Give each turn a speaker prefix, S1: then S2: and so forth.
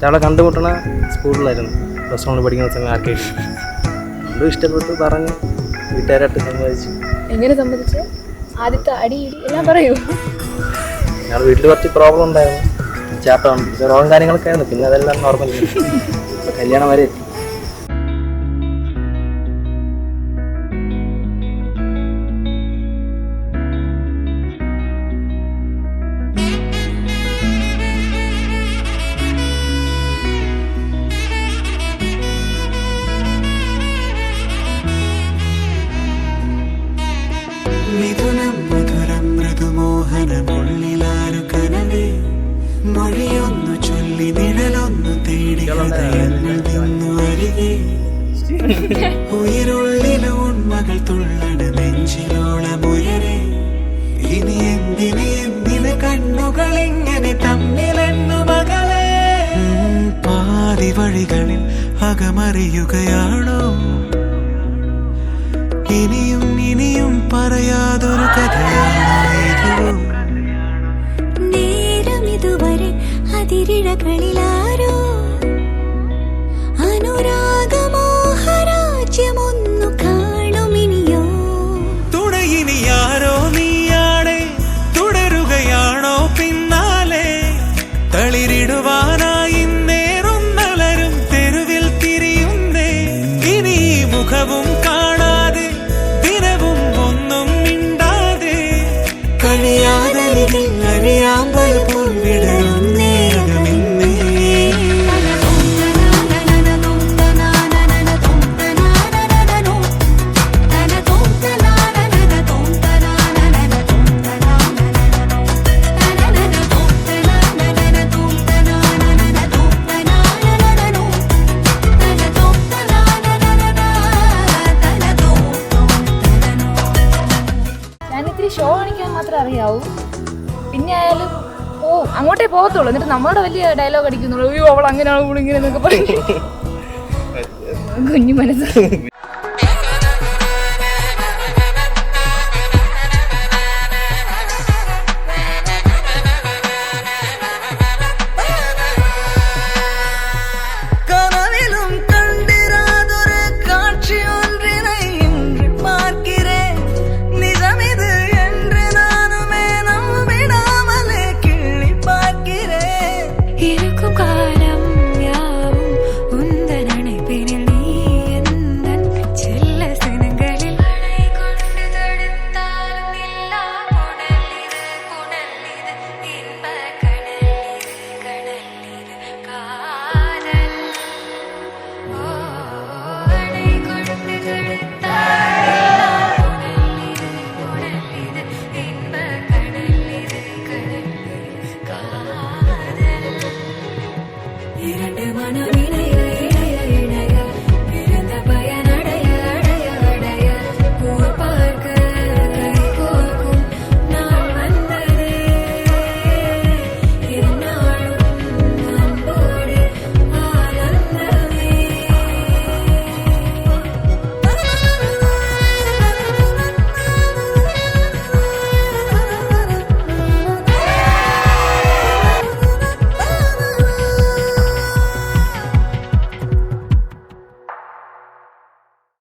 S1: അവളെ കണ്ടുമുട്ടണ സ്കൂളിലായിരുന്നു, പ്ലസ് 1 പഠിക്കുന്ന സമയം ആർക്കേഡ്. അതും ഇഷ്ടപ്പെട്ടു, പറഞ്ഞ് വീട്ടുകാരായിട്ട് സമ്മതിച്ചു.
S2: എങ്ങനെ സമ്മതിച്ചു? ആദ്യത്തെ അടി എല്ലാം പറയൂ.
S1: ഞങ്ങളുടെ വീട്ടിൽ കുറച്ച് പ്രോബ്ലം ഉണ്ടായിരുന്നു, ചാട്ടം രോഗം കാര്യങ്ങളൊക്കെ ആയിരുന്നു. പിന്നെ അതെല്ലാം നോർമൽ, കല്യാണം വരെ എത്തി.
S3: മിഥുനം മധുരം മൃദുമോഹനമുള്ളിലാരു കനവേ, മൊഴിയൊന്നു ചൊല്ലി നിഴലൊന്നു തേടി ഹൃദയങ്ങൾ നിന്നു അരികെ, ഉயிருള്ളിലെ ഉണ്മകൾ തുള്ളട് നെഞ്ചിലോളമുയരെ, ഇനി എന്തിന് കണ്ണുകൾ ഇങ്ങനെ തമ്മിലെന്നു മകളെ. പാതി വഴികളിൽ അകമറിയുകയാണോ, ഇനിയും ഇനിയും പറയാതൊരു കഥയാണോ?
S4: നേരം ഇതുവരെ അതിരിഴകളിലാരോ അനുരാഗമോഹരാജ്യമൊന്നു കാണുമിനിയോ.
S3: തുണയിനിയാരോ നീയാണേ, തുടരുകയാണോ പിന്നാലെ, തളിരിടുവാനായി നേറുന്നലരും തെരുവിൽ തിരിയുന്നേ. ഇനി ഈ മുഖവും കാണാതെ ദിനവും ഒന്നും മിണ്ടാതെ, കഴിയാതരികിൽ അറിയാമ്പൽ പോൽ വിടരുന്നേ അകമിന്നേ.
S2: ഞാനിത്തിരി ഷോ കാണിക്കാൻ മാത്രമേ അറിയാവൂ. പിന്നെ ആയാലും അങ്ങോട്ടേ പോകത്തുള്ളൂ. എന്നിട്ട് നമ്മളോട് വലിയ ഡയലോഗ് അടിക്കുന്നുള്ളൂ. അയ്യോ അവൾ അങ്ങനെയാണ്, ഇങ്ങനെ എന്നൊക്കെ പറഞ്ഞു. കുഞ്ഞു മനസ്സ്.